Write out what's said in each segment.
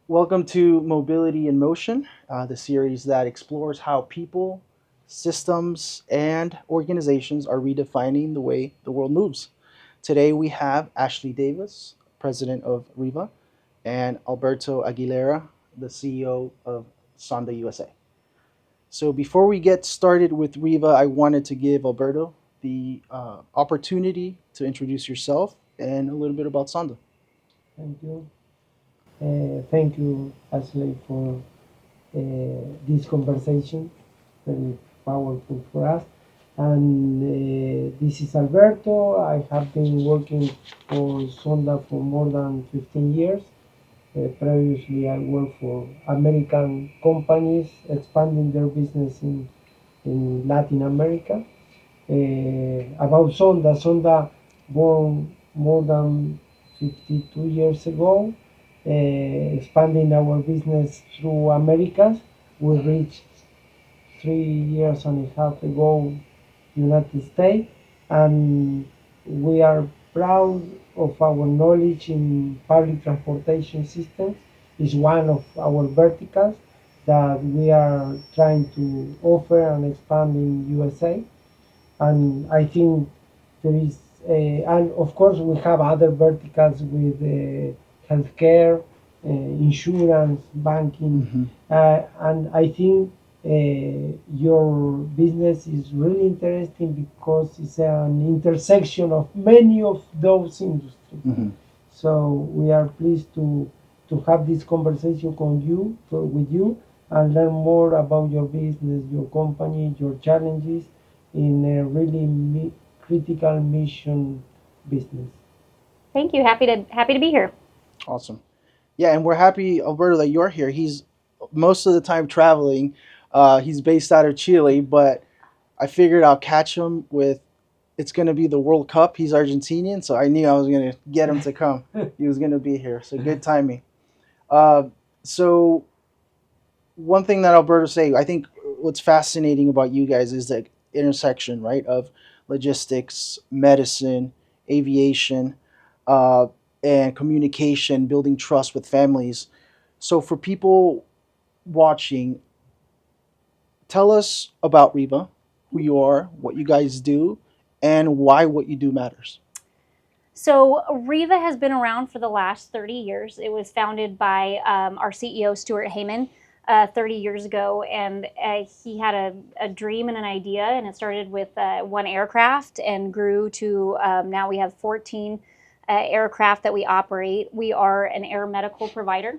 Welcome to Mobility in Motion, the series that explores how people, systems, and organizations are redefining the way the world moves. Today we have Ashley Davis, president of REVA, and Alberto Aguilera, the CEO of SONDA USA. So before we get started with REVA, I wanted to give Alberto the opportunity to introduce yourself and a little bit about SONDA. Thank you. Thank you, Ashley, for this conversation. Very powerful for us. And this is Alberto. I have been working for Sonda for more than 15 years. Previously, I worked for American companies expanding their business in Latin America. About Sonda, Sonda born more than 52 years ago, expanding our business through Americas. We reached 3 years and a half ago United States, and we are proud of our knowledge in public transportation systems. Is one of our verticals that we are trying to offer and expand in USA. And I think there is, and of course we have other verticals with healthcare, insurance, banking, Mhm. and I think your business is really interesting because it's an intersection of many of those industries. Mhm. So we are pleased to have this conversation with you and learn more about your business, your company, your challenges in a really critical mission business. Thank you. Happy to be here. Awesome. Yeah, and we're happy, Alberto, that you're here. He's most of the time traveling. He's based out of Chile, but I figured I'll catch him with it's going to be the World Cup. He's Argentinian, so I knew I was going to get him to come. He was going to be here, so good timing. Uh, so one thing that Alberto say, I think what's fascinating about you guys is the intersection, right, of logistics, medicine, aviation, uh, and communication, building trust with families. So for people watching, tell us about Reva, who you are, what you guys do, and why what you do matters. So, REVA has been around for the last 30 years. It was founded by our CEO, Stuart Heyman, 30 years ago. And he had a dream and an idea, and it started with one aircraft and grew to now we have 14 aircraft that we operate. We are an air medical provider.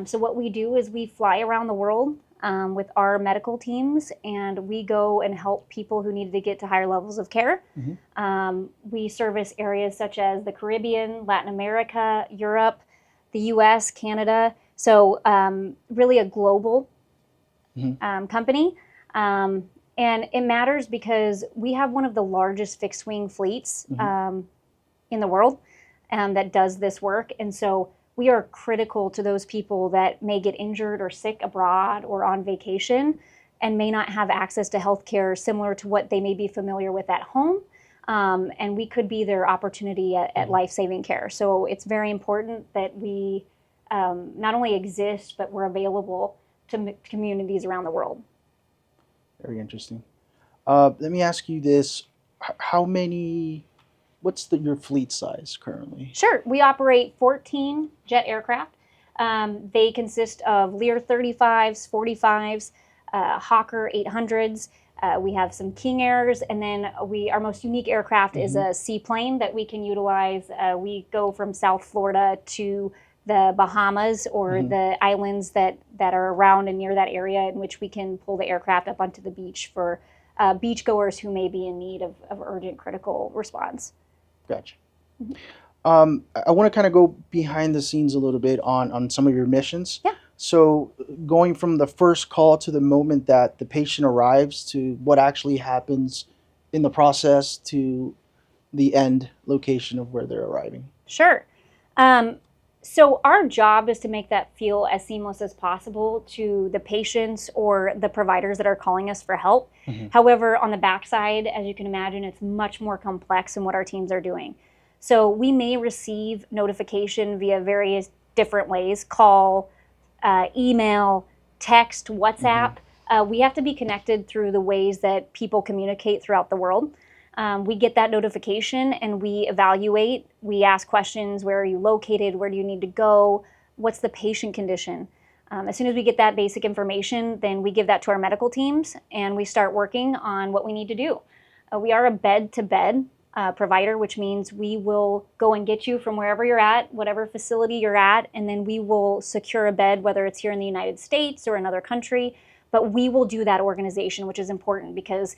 So, what we do is we fly around the world with our medical teams, and we go and help people who need to get to higher levels of care. Mm-hmm. We service areas such as the Caribbean, Latin America, Europe, the US, Canada. So, really a global company. And it matters because we have one of the largest fixed wing fleets in the world that does this work. And so we are critical to those people that may get injured or sick abroad or on vacation and may not have access to health care similar to what they may be familiar with at home. And we could be their opportunity at life-saving care. So it's very important that we not only exist, but we're available to communities around the world. Very interesting. Let me ask you this: how many? What's your fleet size currently? Sure. We operate 14 jet aircraft. They consist of Lear 35s, 45s, Hawker 800s. We have some King Airs, and then our most unique aircraft is a seaplane that we can utilize. We go from South Florida to the Bahamas or the islands that are around and near that area, in which we can pull the aircraft up onto the beach for beachgoers who may be in need of urgent critical response. Gotcha. I want to kind of go behind the scenes a little bit on some of your missions. Yeah. So going from the first call to the moment that the patient arrives to what actually happens in the process to the end location of where they're arriving. Sure. So our job is to make that feel as seamless as possible to the patients or the providers that are calling us for help. However, on the backside, as you can imagine, it's much more complex in what our teams are doing. So we may receive notification via various different ways, call, email, text, WhatsApp. We have to be connected through the ways that people communicate throughout the world. We get that notification and we evaluate. We ask questions: where are you located? Where do you need to go? What's the patient condition? As soon as we get that basic information, then we give that to our medical teams and we start working on what we need to do. We are a bed-to-bed provider, which means we will go and get you from wherever you're at, whatever facility you're at, and then we will secure a bed, whether it's here in the United States or another country. But we will do that organization, which is important because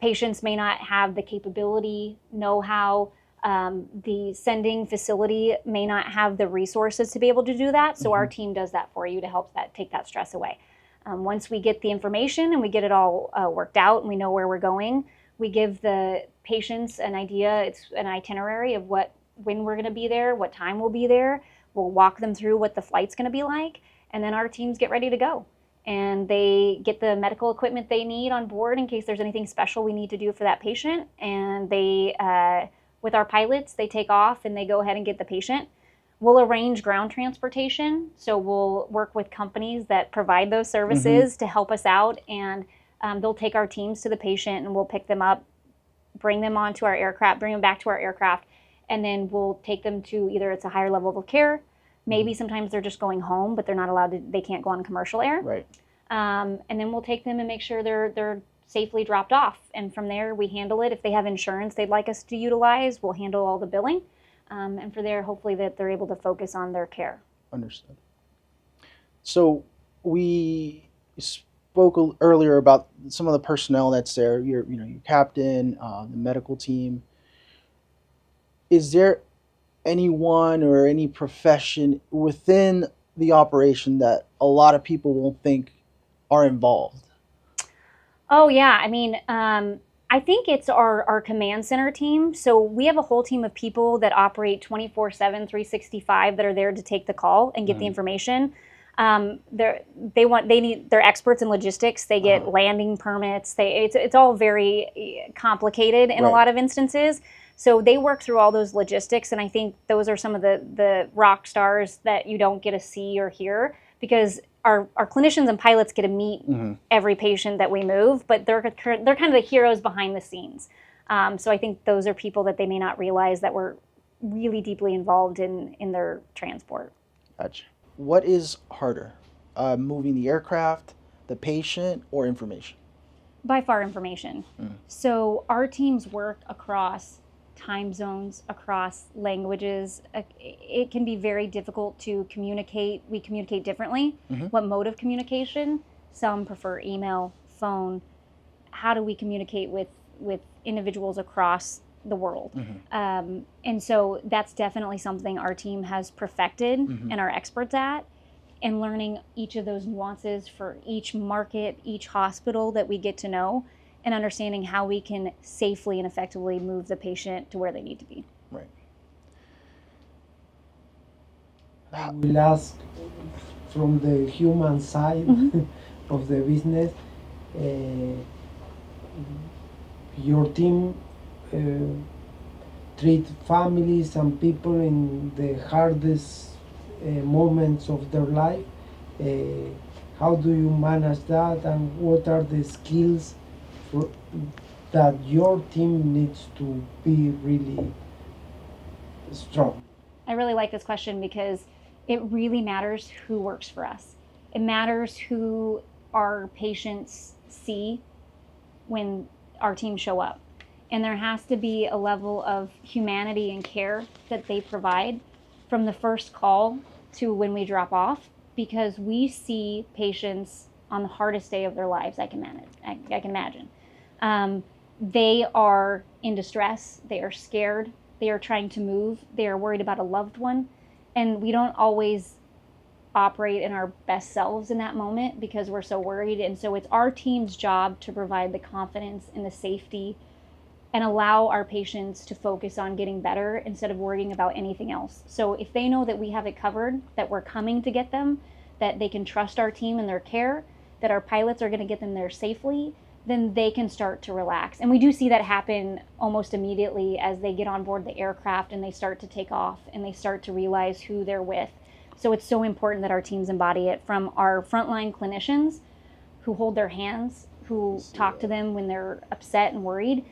patients may not have the capability, know-how. The sending facility may not have the resources to be able to do that. So our team does that for you to help take that stress away. Once we get the information and we get it all worked out and we know where we're going, we give the patients an idea. It's an itinerary of when we're going to be there, what time we'll be there. We'll walk them through what the flight's going to be like, and then our teams get ready to go. And they get the medical equipment they need on board in case there's anything special we need to do for that patient. And they, with our pilots, they take off and they go ahead and get the patient. We'll arrange ground transportation. So we'll work with companies that provide those services to help us out. And they'll take our teams to the patient and we'll pick them up, bring them onto our aircraft, bring them back to our aircraft. And then we'll take them to either it's a higher level of care. Maybe sometimes they're just going home, but they're not allowed to, they can't go on commercial air. Right. And then we'll take them and make sure they're safely dropped off. And from there, we handle it. If they have insurance they'd like us to utilize, we'll handle all the billing. And for there, hopefully that they're able to focus on their care. Understood. So we spoke earlier about some of the personnel that's there. Your captain, the medical team. Is there anyone or any profession within the operation that a lot of people won't think are involved? Oh yeah, I mean, I think it's our command center team. So we have a whole team of people that operate 24/7, 365 that are there to take the call and get the information. They're experts in logistics. They get landing permits. It's all very complicated in a lot of instances. So they work through all those logistics, and I think those are some of the rock stars that you don't get to see or hear because our clinicians and pilots get to meet every patient that we move, but they're kind of the heroes behind the scenes. So I think those are people that they may not realize that we're really deeply involved in their transport. Gotcha. What is harder, moving the aircraft, the patient, or information? By far information. So our teams work across time zones, across languages. It can be very difficult to communicate. We communicate differently. What mode of communication? Some prefer email, phone. How do we communicate with individuals across the world? And so that's definitely something our team has perfected and are experts at, and learning each of those nuances for each market, each hospital that we get to know, and understanding how we can safely and effectively move the patient to where they need to be. Right. I will ask from the human side of the business. Your team treat families and people in the hardest moments of their life. How do you manage that, and what are the skills that your team needs to be really strong? I really like this question because it really matters who works for us. It matters who our patients see when our team show up. And there has to be a level of humanity and care that they provide from the first call to when we drop off, because we see patients on the hardest day of their lives I can imagine. They are in distress, they are scared, they are trying to move, they are worried about a loved one, and we don't always operate in our best selves in that moment because we're so worried. And so it's our team's job to provide the confidence and the safety and allow our patients to focus on getting better instead of worrying about anything else. So if they know that we have it covered, that we're coming to get them, that they can trust our team and their care, that our pilots are going to get them there safely, then they can start to relax. And we do see that happen almost immediately as they get on board the aircraft and they start to take off and they start to realize who they're with. So it's so important that our teams embody it, from our frontline clinicians who hold their hands, who talk to them when they're upset and worried.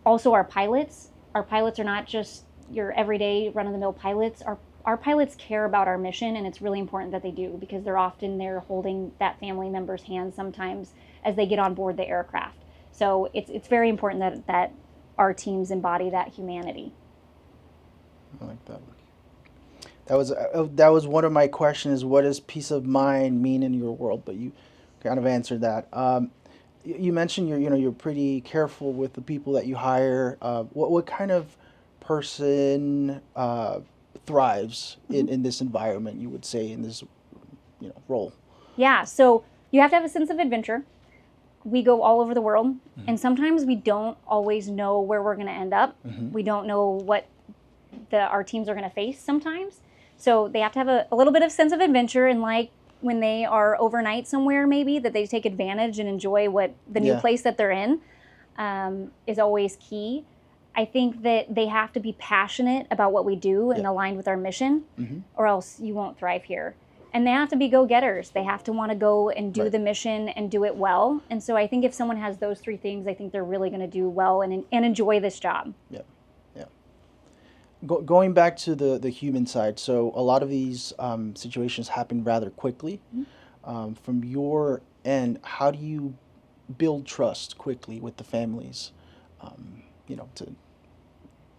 Also our pilots. Our pilots are not just your everyday run-of-the-mill pilots. Our pilots care about our mission, and it's really important that they do, because they're often there holding that family member's hand sometimes as they get on board the aircraft. So it's very important that our teams embody that humanity. I like that. That was one of my questions. What does peace of mind mean in your world? But you kind of answered that. You mentioned you're pretty careful with the people that you hire. What kind of person thrives in this environment, you would say, in this role? Yeah, so you have to have a sense of adventure. We go all over the world, and sometimes we don't always know where we're going to end up. We don't know what our teams are going to face sometimes. So they have to have a little bit of sense of adventure, and like when they are overnight somewhere, maybe that they take advantage and enjoy what the new place that they're in is always key. I think that they have to be passionate about what we do and aligned with our mission, or else you won't thrive here. And they have to be go-getters. They have to want to go and do the mission and do it well. And so I think if someone has those three things, I think they're really going to do well and enjoy this job. Yeah. Going back to the human side, so a lot of these situations happen rather quickly. From your end, how do you build trust quickly with the families, to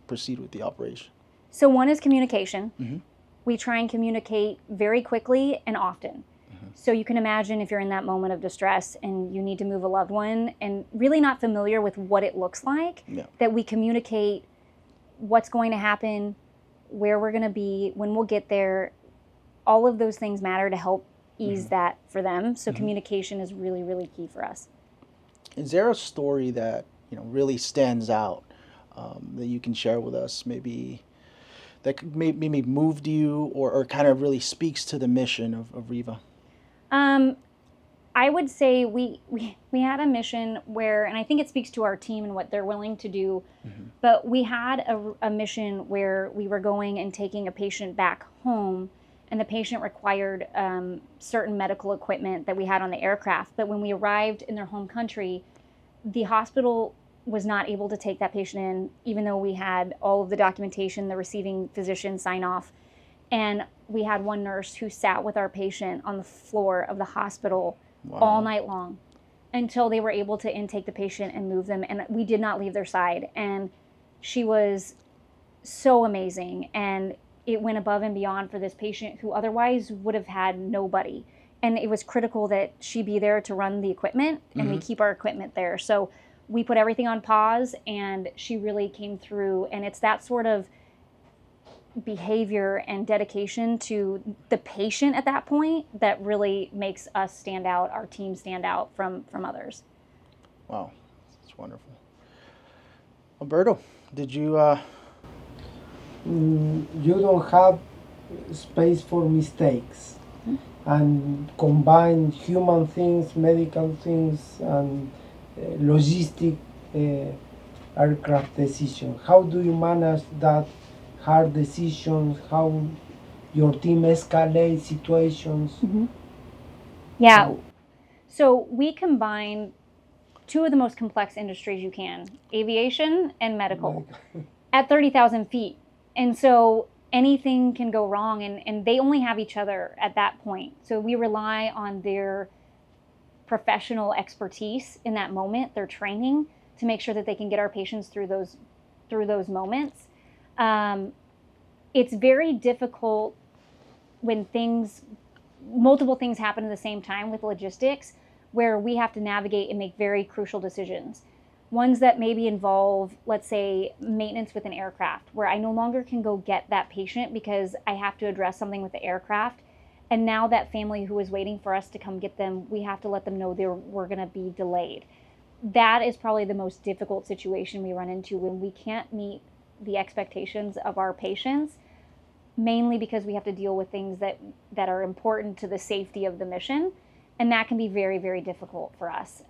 proceed with the operation? So one is communication. We try and communicate very quickly and often. So you can imagine if you're in that moment of distress and you need to move a loved one and really not familiar with what it looks like, that we communicate what's going to happen, where we're going to be, when we'll get there. All of those things matter to help ease that for them. So communication is really, really key for us. Is there a story that really stands out that you can share with us, maybe that maybe moved you or kind of really speaks to the mission of REVA? I would say we had a mission where, and I think it speaks to our team and what they're willing to do, but we had a mission where we were going and taking a patient back home, and the patient required certain medical equipment that we had on the aircraft. But when we arrived in their home country, the hospital was not able to take that patient in, even though we had all of the documentation, the receiving physician sign off. And we had one nurse who sat with our patient on the floor of the hospital all night long until they were able to intake the patient and move them. And we did not leave their side. And she was so amazing. And it went above and beyond for this patient who otherwise would have had nobody. And it was critical that she be there to run the equipment, and we keep our equipment there. So we put everything on pause, and she really came through. And it's that sort of behavior and dedication to the patient at that point that really makes us stand out, our team stand out from others. Wow, that's wonderful. Alberto, did you You don't have space for mistakes, and combine human things, medical things, and logistic aircraft decision. How do you manage that hard decisions? How your team escalates situations? Yeah. So we combine two of the most complex industries you can, aviation and medical, at 30,000 feet. And so anything can go wrong, and they only have each other at that point. So we rely on their professional expertise in that moment, their training, to make sure that they can get our patients through those moments. It's very difficult when multiple things happen at the same time with logistics, where we have to navigate and make very crucial decisions. Ones that maybe involve, let's say, maintenance with an aircraft, where I no longer can go get that patient because I have to address something with the aircraft. And now that family who is waiting for us to come get them, we have to let them know we're going to be delayed. That is probably the most difficult situation we run into, when we can't meet the expectations of our patients, mainly because we have to deal with things that are important to the safety of the mission. And that can be very, very difficult for us.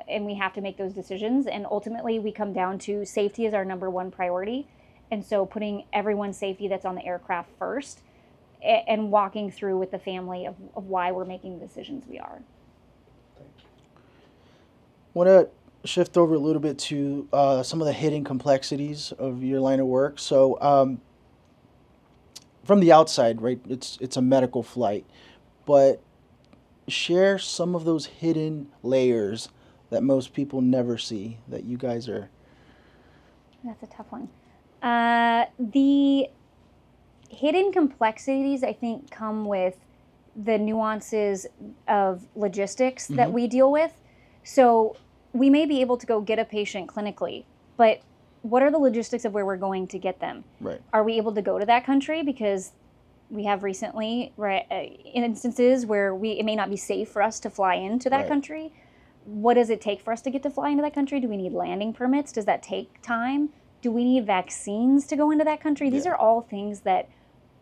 And we have to make those decisions. And ultimately, we come down to safety is our number one priority. And so putting everyone's safety that's on the aircraft first and walking through with the family of why we're making the decisions we are. Want to shift over a little bit to some of the hidden complexities of your line of work. So, from the outside, right, it's a medical flight, but share some of those hidden layers that most people never see that you guys are. That's a tough one. The hidden complexities, I think, come with the nuances of logistics that we deal with. So we may be able to go get a patient clinically, but what are the logistics of where we're going to get them? Right. Are we able to go to that country? Because we have recently instances where it may not be safe for us to fly into that country. What does it take for us to get to fly into that country? Do we need landing permits? Does that take time? Do we need vaccines to go into that country? These are all things that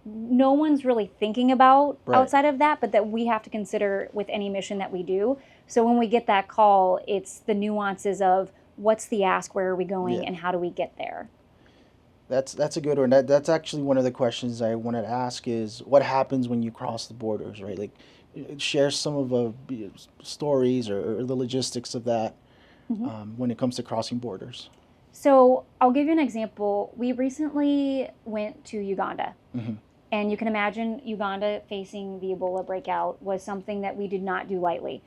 no one's really thinking about outside of that, but that we have to consider with any mission that we do. So when we get that call, it's the nuances of what's the ask, where are we going, and how do we get there? That's a good one. That's actually one of the questions I wanted to ask is what happens when you cross the borders, right? Like, share some of the stories or the logistics of that when it comes to crossing borders. So I'll give you an example. We recently went to Uganda. And you can imagine Uganda facing the Ebola breakout was something that we did not do lightly.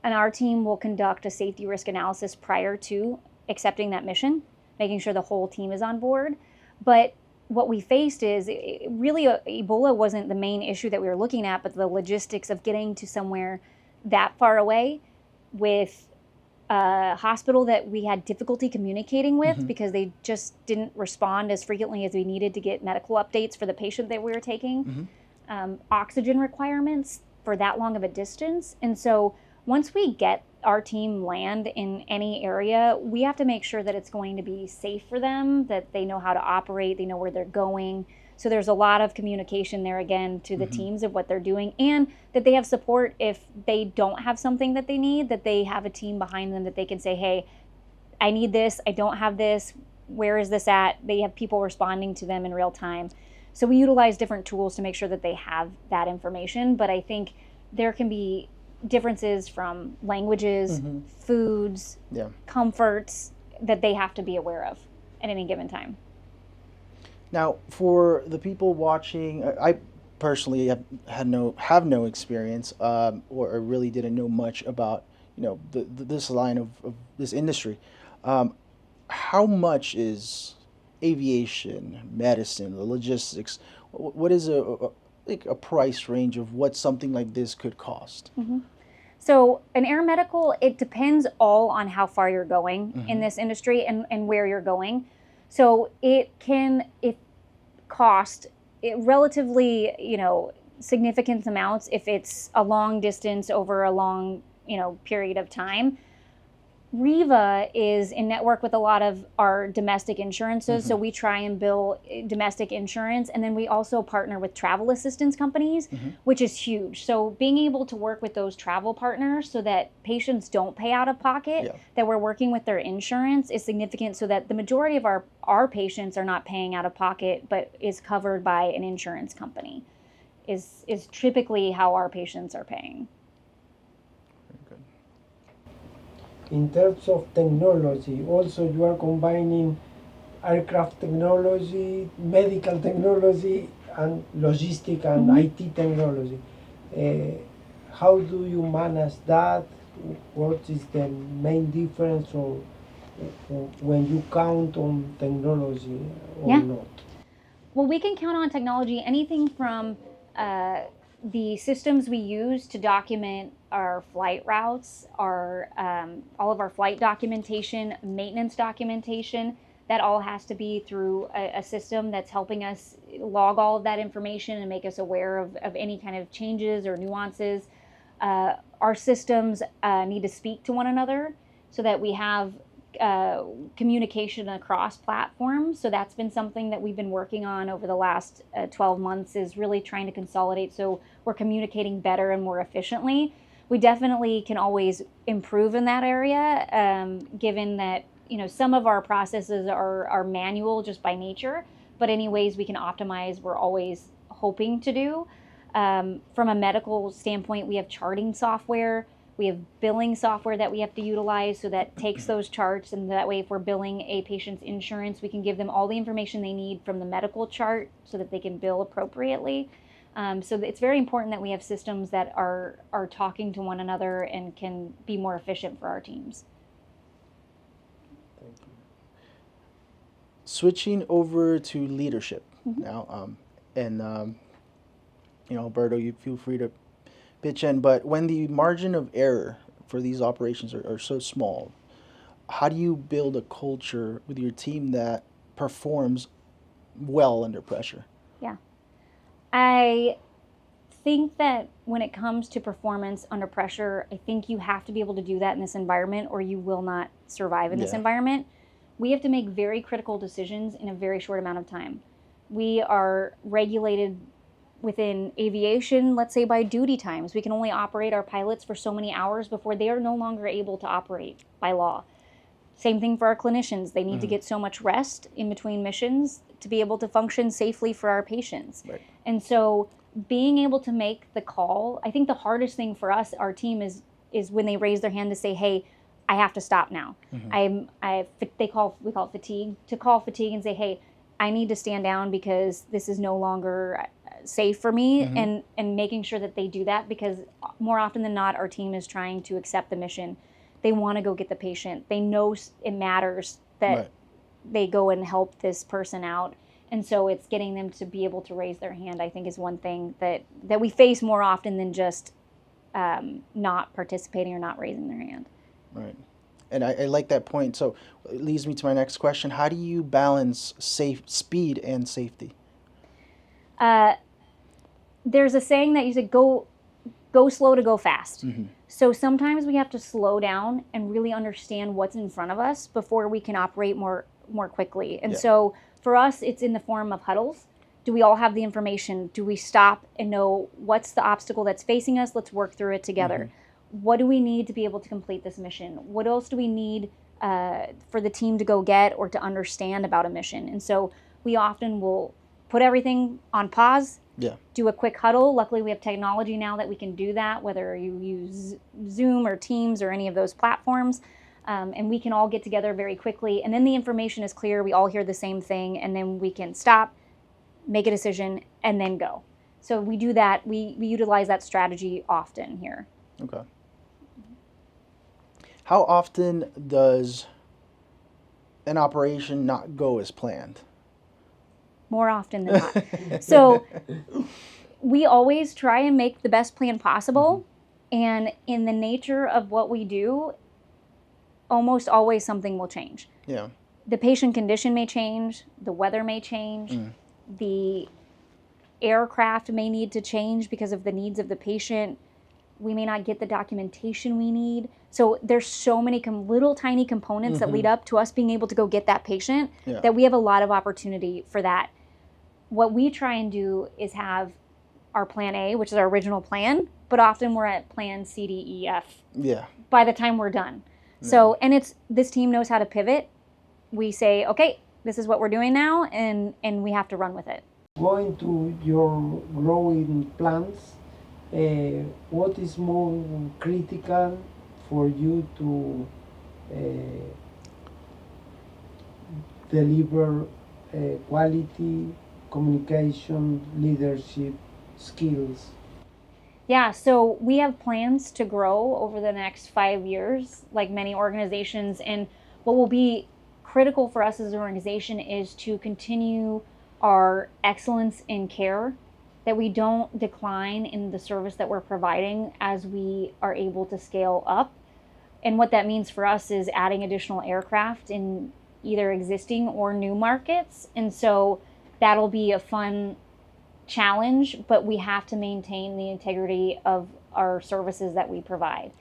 And our team will conduct a safety risk analysis prior to accepting that mission, making sure the whole team is on board. But what we faced is really Ebola wasn't the main issue that we were looking at, but the logistics of getting to somewhere that far away with a hospital that we had difficulty communicating with because they just didn't respond as frequently as we needed to get medical updates for the patient that we were taking, oxygen requirements for that long of a distance. And so once we get our team land in any area, we have to make sure that it's going to be safe for them, that they know how to operate, they know where they're going. So there's a lot of communication there again to the teams of what they're doing, and that they have support if they don't have something that they need, that they have a team behind them that they can say, hey, I need this, I don't have this, where is this at? They have people responding to them in real time. So we utilize different tools to make sure that they have that information, but I think there can be differences from languages, foods, comforts that they have to be aware of at any given time. Now, for the people watching, I personally have no experience, or really didn't know much about this line of this industry. How much is aviation, medicine, the logistics? What is a price range of what something like this could cost? So an air medical, it depends all on how far you're going in this industry and where you're going. So it cost relatively, significant amounts if it's a long distance over a long, period of time. REVA is in network with a lot of our domestic insurances, so we try and bill domestic insurance, and then we also partner with travel assistance companies, which is huge. So being able to work with those travel partners so that patients don't pay out of pocket, that we're working with their insurance is significant, so that the majority of our patients are not paying out of pocket, but is covered by an insurance company, is typically how our patients are paying. In terms of technology, also you are combining aircraft technology, medical technology, and logistic and IT technology. How do you manage that? What is the main difference or when you count on technology or not? Well, we can count on technology, anything from the systems we use to document our flight routes, our all of our flight documentation, maintenance documentation. That all has to be through a system that's helping us log all of that information and make us aware of any kind of changes or nuances. Our systems need to speak to one another so that we have communication across platforms. So that's been something that we've been working on over the last 12 months, is really trying to consolidate so we're communicating better and more efficiently. We definitely can always improve in that area, given that some of our processes are manual just by nature, but any ways we can optimize, we're always hoping to do. From a medical standpoint, we have charting software. We have billing software that we have to utilize, so that takes those charts, and that way if we're billing a patient's insurance, we can give them all the information they need from the medical chart so that they can bill appropriately. So it's very important that we have systems that are talking to one another and can be more efficient for our teams. Thank you. Switching over to leadership now, Alberto, you feel free to pitch in, but when the margin of error for these operations are so small, how do you build a culture with your team that performs well under pressure? Yeah. I think that when it comes to performance under pressure, I think you have to be able to do that in this environment, or you will not survive in this environment. We have to make very critical decisions in a very short amount of time. We are regulated within aviation, let's say by duty times. We can only operate our pilots for so many hours before they are no longer able to operate by law. Same thing for our clinicians. They need to get so much rest in between missions to be able to function safely for our patients. Right. And so being able to make the call, I think the hardest thing for us, our team, is when they raise their hand to say, hey, I have to stop now. We call it fatigue, to call fatigue and say, hey, I need to stand down because this is no longer safe for me, and making sure that they do that, because more often than not, our team is trying to accept the mission. They want to go get the patient. They know it matters that they go and help this person out. And so it's getting them to be able to raise their hand, I think, is one thing that we face more often than just not participating or not raising their hand. Right. And I like that point. So it leads me to my next question. How do you balance speed and safety? There's a saying that you said, go slow to go fast. So sometimes we have to slow down and really understand what's in front of us before we can operate more quickly. And so for us, it's in the form of huddles. Do we all have the information? Do we stop and know what's the obstacle that's facing us? Let's work through it together. What do we need to be able to complete this mission? What else do we need for the team to go get or to understand about a mission? And so we often will put everything on pause, do a quick huddle. Luckily, we have technology now that we can do that, whether you use Zoom or Teams or any of those platforms. And we can all get together very quickly. And then the information is clear. We all hear the same thing. And then we can stop, make a decision, and then go. So we do that. We utilize that strategy often here. Okay. How often does an operation not go as planned? More often than not. So we always try and make the best plan possible. And in the nature of what we do, almost always something will change. Yeah. The patient condition may change, the weather may change, the aircraft may need to change because of the needs of the patient. We may not get the documentation we need. So there's so many little tiny components that lead up to us being able to go get that patient that we have a lot of opportunity for that. What we try and do is have our plan A, which is our original plan, but often we're at plan C, D, E, F by the time we're done. So, and this team knows how to pivot. We say, okay, this is what we're doing now, and we have to run with it. Going to your growing plans, what is more critical for you to deliver quality, communication, leadership skills? Yeah, so we have plans to grow over the next 5 years, like many organizations. And what will be critical for us as an organization is to continue our excellence in care, that we don't decline in the service that we're providing as we are able to scale up. And what that means for us is adding additional aircraft in either existing or new markets. And so that'll be a fun challenge, but we have to maintain the integrity of our services that we provide.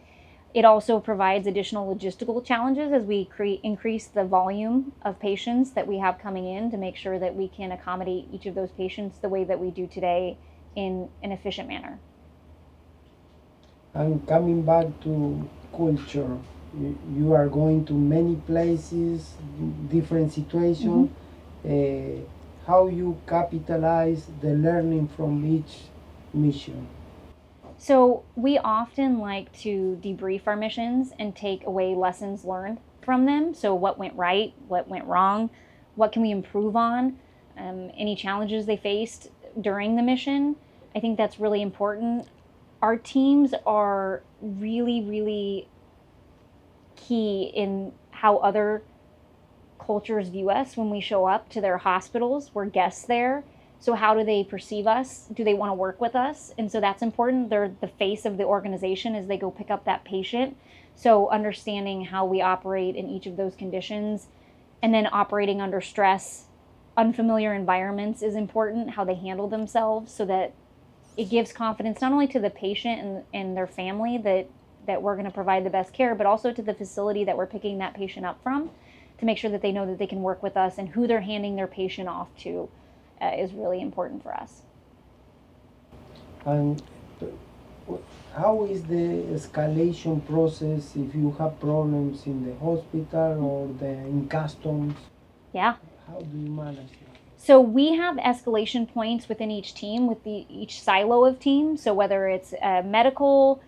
It also provides additional logistical challenges as we increase the volume of patients that we have coming in to make sure that we can accommodate each of those patients the way that we do today in an efficient manner. And coming back to culture, you are going to many places, different situations. how you capitalize the learning from each mission? So we often like to debrief our missions and take away lessons learned from them. So what went right, what went wrong, what can we improve on, any challenges they faced during the mission. I think that's really important. Our teams are really, really key in how other cultures view us when we show up to their hospitals. We're guests there. So how do they perceive us? Do they want to work with us? And so that's important. They're the face of the organization as they go pick up that patient. So understanding how we operate in each of those conditions, and then operating under stress, unfamiliar environments is important, how they handle themselves, so that it gives confidence not only to the patient and their family that we're going to provide the best care, but also to the facility that we're picking that patient up from, to make sure that they know that they can work with us, and who they're handing their patient off to is really important for us. And how is the escalation process if you have problems in the hospital or in customs? Yeah. How do you manage that? So we have escalation points within each team, with each silo of teams. So whether it's medical,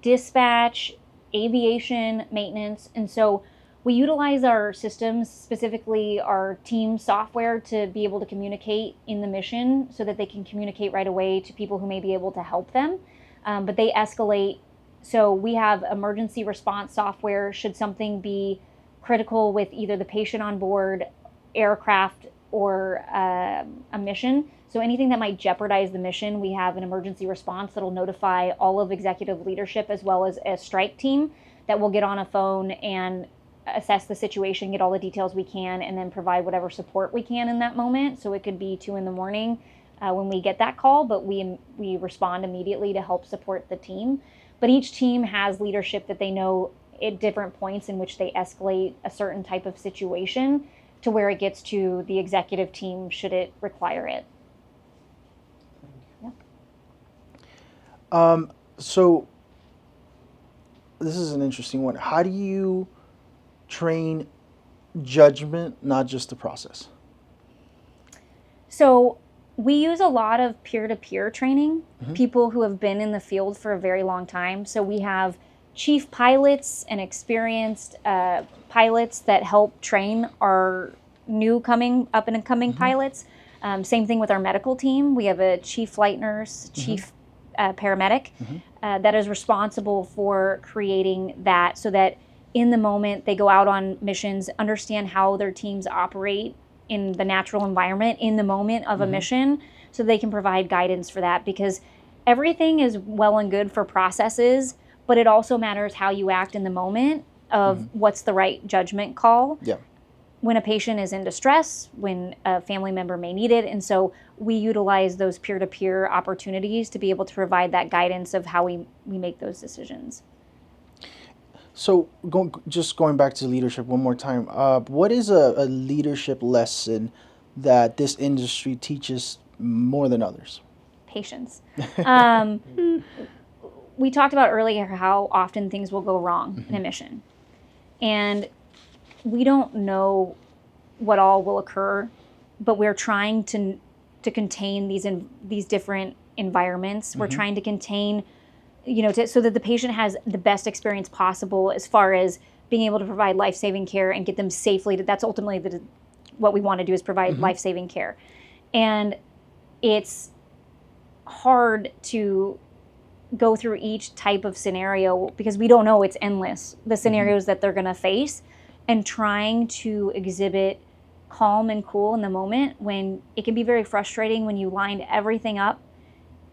dispatch, aviation, maintenance. And so we utilize our systems, specifically our team software, to be able to communicate in the mission so that they can communicate right away to people who may be able to help them. But they escalate. So we have emergency response software should something be critical with either the patient on board, aircraft, or a mission. So anything that might jeopardize the mission, we have an emergency response that'll notify all of executive leadership, as well as a strike team that will get on a phone and assess the situation, get all the details we can, and then provide whatever support we can in that moment. So it could be 2 a.m. When we get that call, but we respond immediately to help support the team. But each team has leadership that they know at different points in which they escalate a certain type of situation to where it gets to the executive team should it require it. Yeah. So this is an interesting one. How do you train judgment, not just the process? So we use a lot of peer-to-peer training, people who have been in the field for a very long time. So we have chief pilots and experienced pilots that help train our new up and coming pilots. Same thing with our medical team. We have a chief flight nurse, chief paramedic that is responsible for creating that, so that in the moment they go out on missions, understand how their teams operate in the natural environment in the moment of a mission, so they can provide guidance for that. Because everything is well and good for processes, but it also matters how you act in the moment of what's the right judgment call. Yeah. When a patient is in distress, when a family member may need it. And so we utilize those peer-to-peer opportunities to be able to provide that guidance of how we make those decisions. So going back to leadership one more time, what is a leadership lesson that this industry teaches more than others? Patience. We talked about earlier how often things will go wrong in a mission. And we don't know what all will occur, but we're trying to contain these different environments. We're trying to contain, so that the patient has the best experience possible as far as being able to provide life-saving care and get them safely. That's ultimately what we want to do, is provide life-saving care. And it's hard to go through each type of scenario because we don't know. It's endless, the scenarios that they're going to face, and trying to exhibit calm and cool in the moment, when it can be very frustrating when you lined everything up,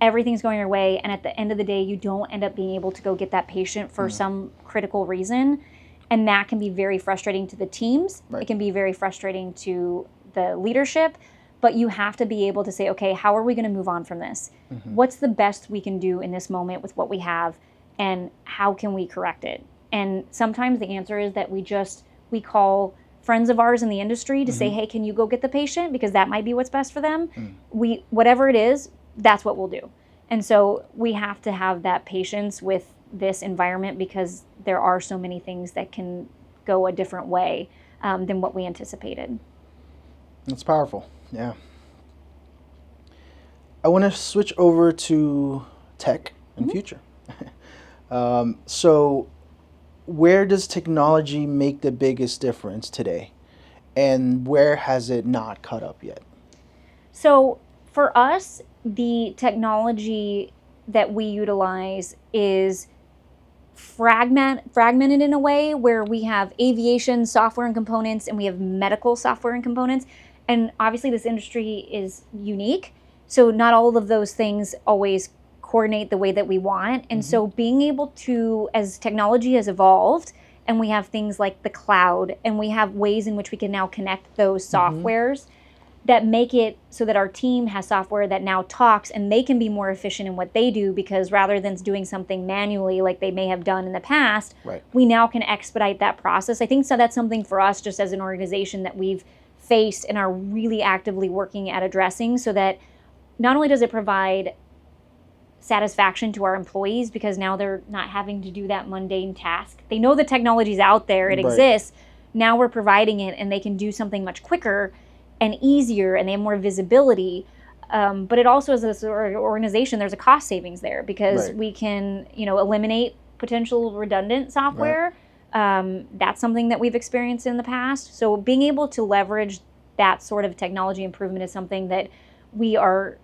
everything's going your way, and at the end of the day you don't end up being able to go get that patient for some critical reason. And that can be very frustrating to the teams. Right. It can be very frustrating to the leadership. But you have to be able to say, okay, how are we going to move on from this? What's the best we can do in this moment with what we have, and how can we correct it? And sometimes the answer is that we call friends of ours in the industry to say, hey, can you go get the patient? Because that might be what's best for them. Whatever it is, that's what we'll do. And so we have to have that patience with this environment, because there are so many things that can go a different way than what we anticipated. That's powerful. Yeah. I want to switch over to tech and future. So, where does technology make the biggest difference today, and where has it not caught up yet? So for us, the technology that we utilize is fragmented in a way where we have aviation software and components and we have medical software and components. And obviously this industry is unique. So not all of those things always coordinate the way that we want. And so being able to, as technology has evolved, and we have things like the cloud, and we have ways in which we can now connect those softwares that make it so that our team has software that now talks and they can be more efficient in what they do, because rather than doing something manually like they may have done in the past, we now can expedite that process. I think so that's something for us just as an organization that we've faced and are really actively working at addressing, so that not only does it provide satisfaction to our employees because now they're not having to do that mundane task. They know the technology's out there, it exists. Now we're providing it and they can do something much quicker and easier, and they have more visibility. But it also, as an organization, there's a cost savings there because we can, eliminate potential redundant software. That's something that we've experienced in the past. So being able to leverage that sort of technology improvement is something that we are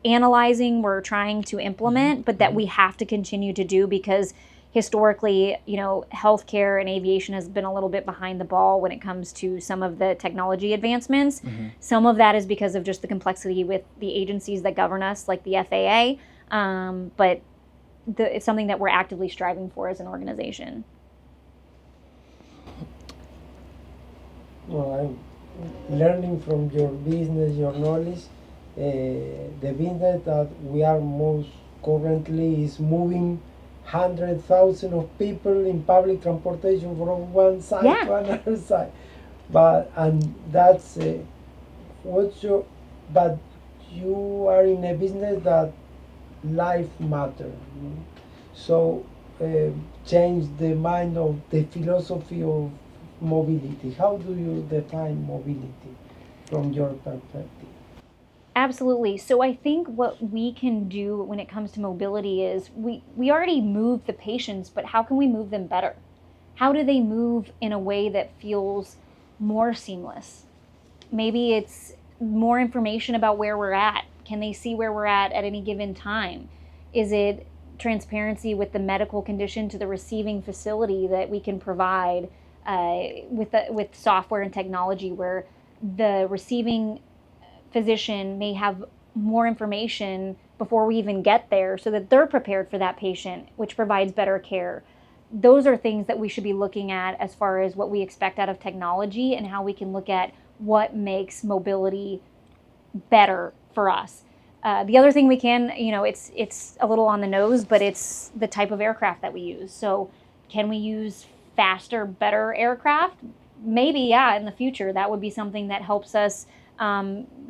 analyzing, we're trying to implement, but that we have to continue to do because historically, healthcare and aviation has been a little bit behind the ball when it comes to some of the technology advancements. Some of that is because of just the complexity with the agencies that govern us, like the FAA. But it's something that we're actively striving for as an organization. Well, I'm learning from your business, your knowledge. The business that we are most currently is moving 100,000 of people in public transportation from one side to another side. But that's but you are in a business that life matters. So change the mind of the philosophy of mobility. How do you define mobility from your perspective? Absolutely. So I think what we can do when it comes to mobility is we already move the patients, but how can we move them better? How do they move in a way that feels more seamless? Maybe it's more information about where we're at. Can they see where we're at any given time? Is it transparency with the medical condition to the receiving facility that we can provide with software and technology, where the receiving physician may have more information before we even get there so that they're prepared for that patient, which provides better care. Those are things that we should be looking at as far as what we expect out of technology and how we can look at what makes mobility better for us. The other thing we can, it's a little on the nose, but it's the type of aircraft that we use. So can we use faster, better aircraft? Maybe, in the future. That would be something that helps us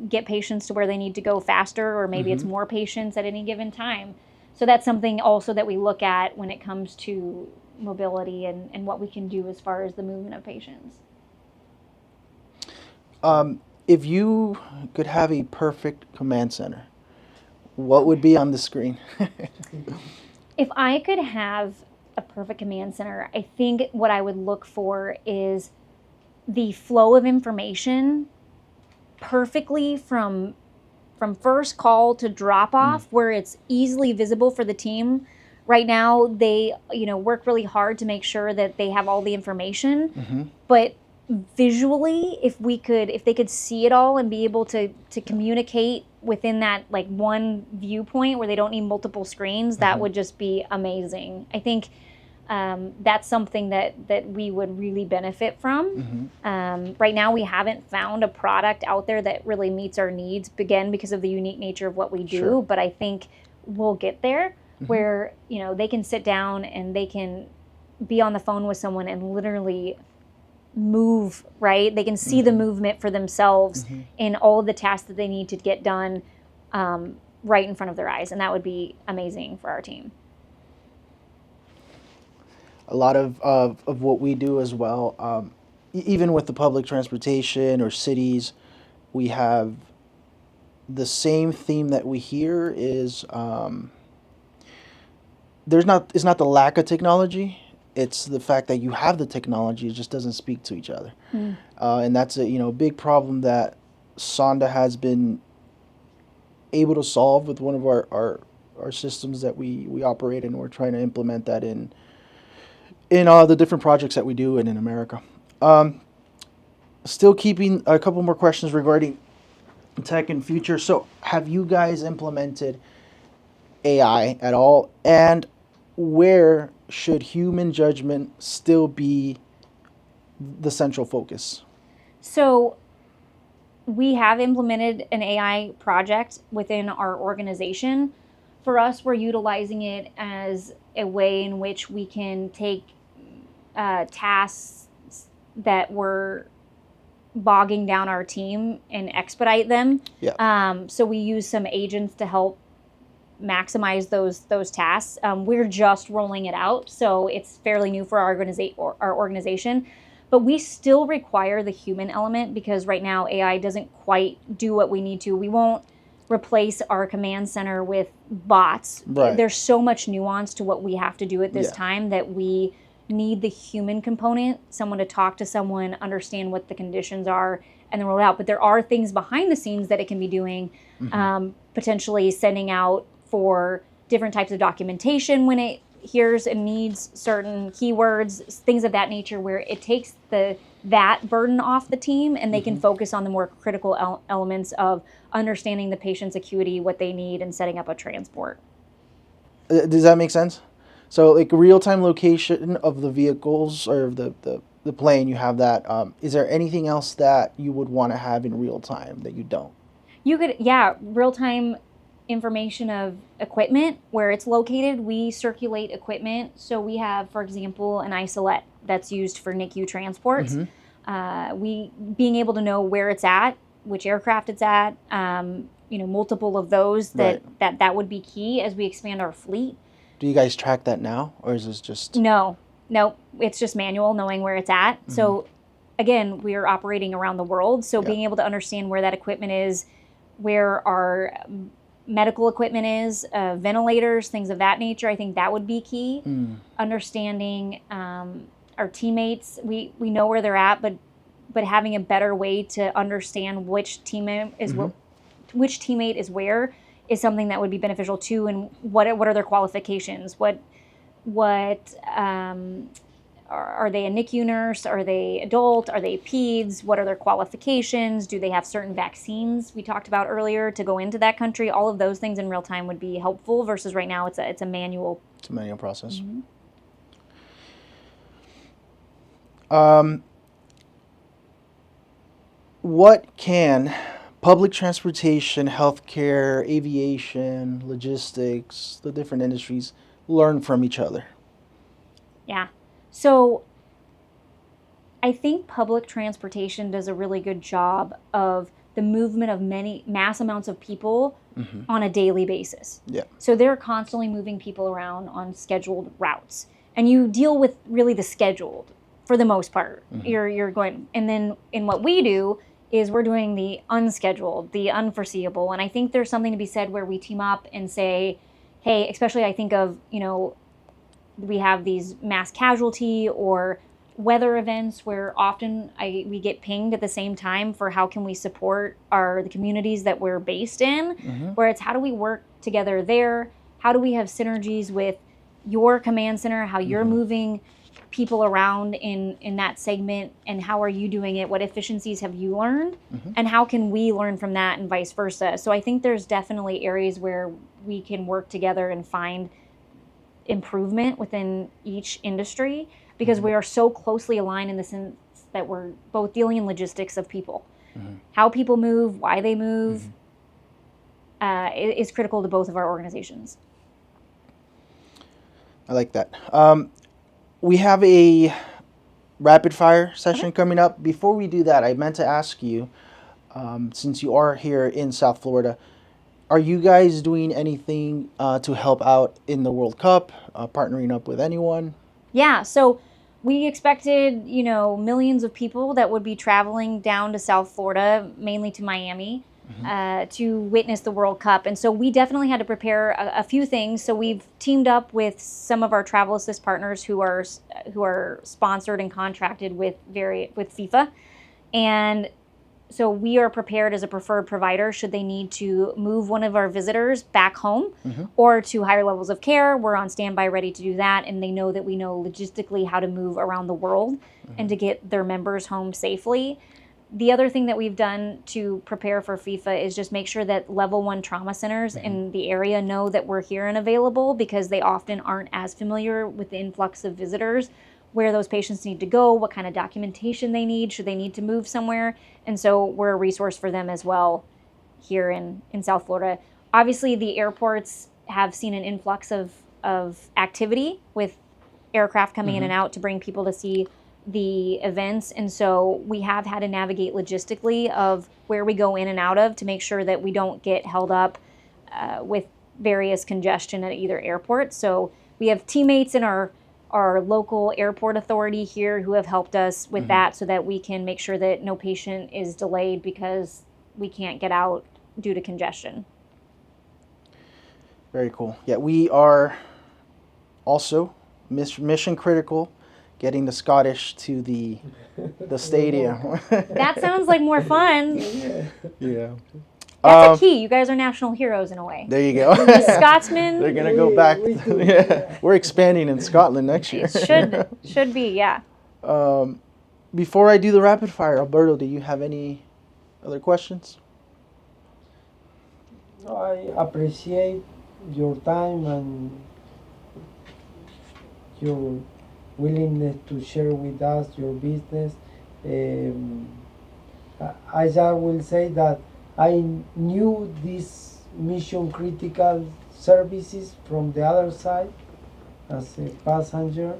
get patients to where they need to go faster, or maybe it's more patients at any given time. So that's something also that we look at when it comes to mobility and what we can do as far as the movement of patients. If you could have a perfect command center, what would be on the screen? If I could have a perfect command center, I think what I would look for is the flow of information perfectly from first call to drop off, where it's easily visible for the team. Right now, they work really hard to make sure that they have all the information, but visually, if they could see it all and be able to communicate within that one viewpoint where they don't need multiple screens, that would just be amazing. I think that's something that we would really benefit from. Right now, we haven't found a product out there that really meets our needs, again, because of the unique nature of what we do. But I think we'll get there where they can sit down and they can be on the phone with someone and literally move, right? They can see the movement for themselves in all of the tasks that they need to get done right in front of their eyes. And that would be amazing for our team. A lot of what we do as well, even with the public transportation or cities, we have the same theme that we hear is it's not the lack of technology, it's the fact that you have the technology, it just doesn't speak to each other. And that's a big problem that Sonda has been able to solve with one of our systems that we operate, and we're trying to implement that in all the different projects that we do and in America. Still keeping a couple more questions regarding tech and future. So have you guys implemented AI at all? And where should human judgment still be the central focus? So we have implemented an AI project within our organization. For us, we're utilizing it as a way in which we can take tasks that were bogging down our team and expedite them. Yeah. So we use some agents to help maximize those tasks. We're just rolling it out, so it's fairly new for our organization. But we still require the human element, because right now AI doesn't quite do what we need to. We won't replace our command center with bots. Right. There's so much nuance to what we have to do at this time that we need the human component, someone to talk to someone, understand what the conditions are, and then roll it out. But there are things behind the scenes that it can be doing, potentially sending out for different types of documentation when it hears and needs certain keywords, things of that nature, where it takes that burden off the team, and they can focus on the more critical elements of understanding the patient's acuity, what they need, and setting up a transport. Does that make sense? So like real-time location of the vehicles or the plane, you have that. Is there anything else that you would want to have in real time that you don't? You could, real-time information of equipment, where it's located. We circulate equipment. So we have, for example, an isolette that's used for NICU transports. We being able to know where it's at, which aircraft it's at, multiple of those, that would be key as we expand our fleet. Do you guys track that now, or is this just... No, it's just manual, knowing where it's at. So again, we are operating around the world. So being able to understand where that equipment is, where our medical equipment is, ventilators, things of that nature, I think that would be key. Understanding our teammates, we know where they're at, but having a better way to understand which teammate is where is something that would be beneficial too. And what are their qualifications? What are they a NICU nurse? Are they adult? Are they peds? What are their qualifications? Do they have certain vaccines we talked about earlier to go into that country? All of those things in real time would be helpful, versus right now it's a manual. It's a manual process. What can public transportation, healthcare, aviation, logistics, the different industries learn from each other? Yeah. So I think public transportation does a really good job of the movement of mass amounts of people on a daily basis. Yeah. So they're constantly moving people around on scheduled routes. And you deal with really the scheduled for the most part. You're going, and then in what we do is we're doing the unscheduled, the unforeseeable. And I think there's something to be said where we team up and say, hey, especially I think of, we have these mass casualty or weather events where often we get pinged at the same time for how can we support the communities that we're based in, where it's how do we work together there? How do we have synergies with your command center, how you're moving people around in that segment, and how are you doing it? What efficiencies have you learned? And how can we learn from that, and vice versa? So I think there's definitely areas where we can work together and find improvement within each industry, because we are so closely aligned in the sense that we're both dealing in logistics of people. How people move, why they move, is critical to both of our organizations. I like that. We have a rapid fire session coming up. Before we do that, I meant to ask you, since you are here in South Florida, are you guys doing anything to help out in the World Cup, partnering up with anyone? Yeah, so we expected, millions of people that would be traveling down to South Florida, mainly to Miami. to witness the World Cup. And so we definitely had to prepare a few things. So we've teamed up with some of our travel assist partners who are sponsored and contracted with FIFA. And so we are prepared as a preferred provider should they need to move one of our visitors back home or to higher levels of care. We're on standby ready to do that, and they know that we know logistically how to move around the world and to get their members home safely. The other thing that we've done to prepare for FIFA is just make sure that level 1 trauma centers in the area know that we're here and available, because they often aren't as familiar with the influx of visitors, where those patients need to go, what kind of documentation they need, should they need to move somewhere. And so we're a resource for them as well here in South Florida. Obviously, the airports have seen an influx of activity with aircraft coming in and out to bring people to see the events. And so we have had to navigate logistically of where we go in and out of to make sure that we don't get held up with various congestion at either airport. So we have teammates in our local airport authority here who have helped us with that, so that we can make sure that no patient is delayed because we can't get out due to congestion. Very cool. Yeah, we are also mission critical getting the Scottish to the stadium. That sounds like more fun. Yeah. That's a key. You guys are national heroes in a way. There you go. The Scotsmen. They're gonna go back. Yeah. We're expanding in Scotland next year. Should be, yeah. Before I do the rapid fire, Alberto, do you have any other questions? No, I appreciate your time and your willingness to share with us your business. I just will say that I knew these mission critical services from the other side as a passenger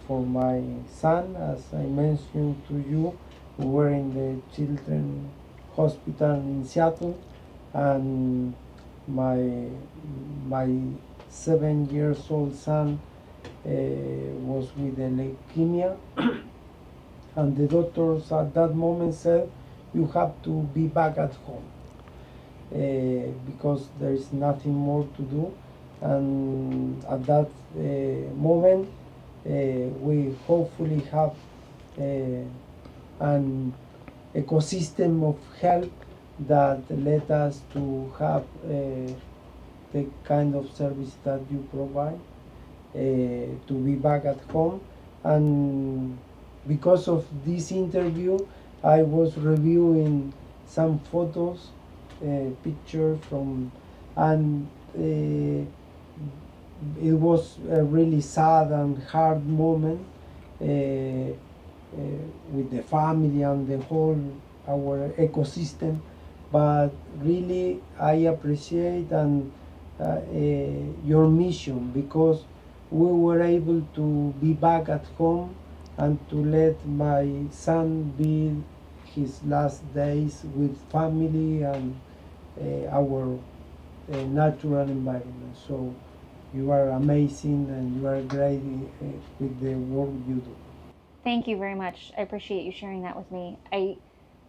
for my son. As I mentioned to you, we were in the children's hospital in Seattle, and my 7 years old son was with a leukemia, and the doctors at that moment said, you have to be back at home because there is nothing more to do. And at that moment we hopefully have an ecosystem of help that led us to have the kind of service that you provide, to be back at home. And because of this interview, I was reviewing some photos, pictures from, and it was a really sad and hard moment with the family and the whole our ecosystem. But really, I appreciate and your mission, because we were able to be back at home and to let my son be his last days with family and our natural environment. So you are amazing and you are great with the work you do. Thank you very much. I appreciate you sharing that with me. I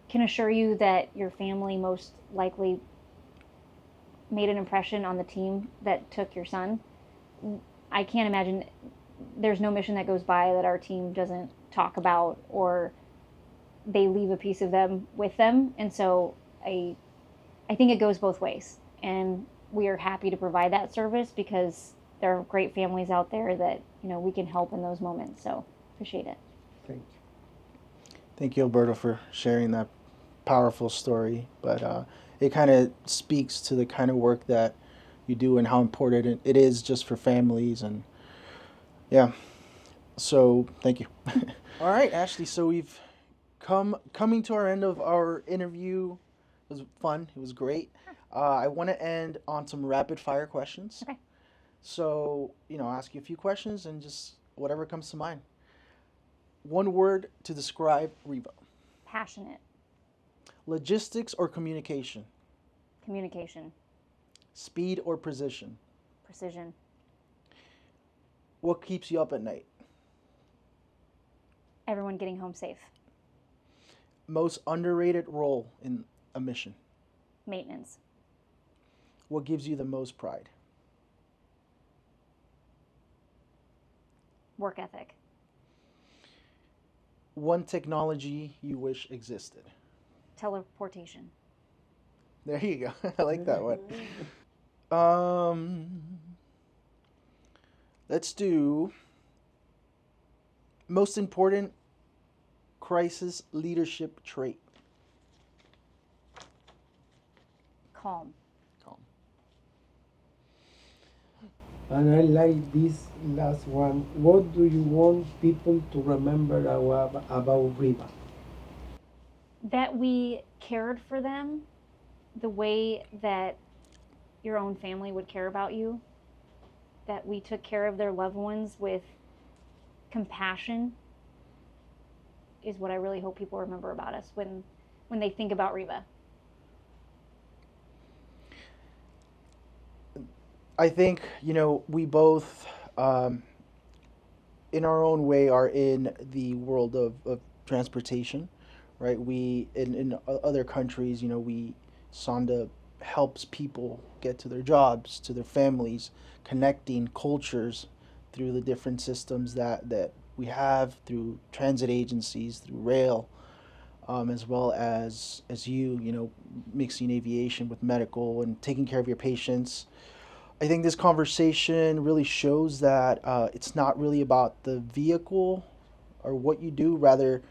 can assure you that your family most likely made an impression on the team that took your son. I can't imagine, there's no mission that goes by that our team doesn't talk about, or they leave a piece of them with them. And so I think it goes both ways, and we are happy to provide that service because there are great families out there that we can help in those moments. So appreciate it. Thank you. Thank you, Alberto, for sharing that powerful story. But it kind of speaks to the kind of work that you do and how important it is just for families. And yeah, so thank you. All right, Ashley, so we've coming to our end of our interview. It was fun. It was great. I want to end on some rapid fire questions. Okay. So, I'll ask you a few questions and just whatever comes to mind. One word to describe REVA. Passionate. Logistics or communication? Communication. Speed or precision? Precision. What keeps you up at night? Everyone getting home safe. Most underrated role in a mission? Maintenance. What gives you the most pride? Work ethic. One technology you wish existed. Teleportation. There you go. I like that one. Um, let's do most important crisis leadership trait. Calm. Calm. And I like this last one. What do you want people to remember about REVA? That we cared for them the way that your own family would care about you. That we took care of their loved ones with compassion is what I really hope people remember about us when they think about REVA. I think, we both, in our own way, are in the world of transportation, right? In other countries, SONDA helps people get to their jobs, to their families, connecting cultures through the different systems that we have through transit agencies, through rail, as well as mixing aviation with medical and taking care of your patients. I think this conversation really shows that it's not really about the vehicle or what you do, rather,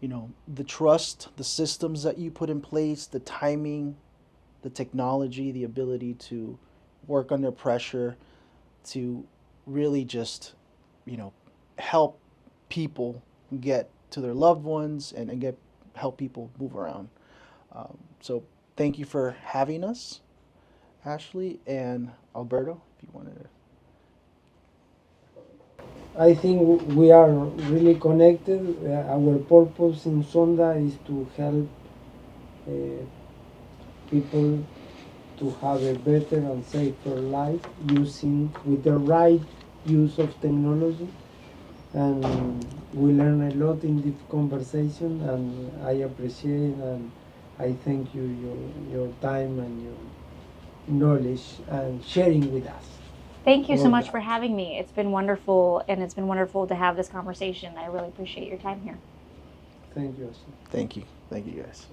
the trust, the systems that you put in place, the timing, the technology, the ability to work under pressure, to really just, help people get to their loved ones and get help people move around. So thank you for having us, Ashley and Alberto, if you wanted to. I think we are really connected. Our purpose in Sonda is to help uh, people to have a better and safer life using with the right use of technology. And we learn a lot in this conversation, and I appreciate and I thank you your time and your knowledge and sharing with us. Thank you so All much that. for having me. It's been wonderful, and it's been wonderful to have this conversation. I really appreciate your time here. Thank you. Ashley. Thank you. Thank you, guys.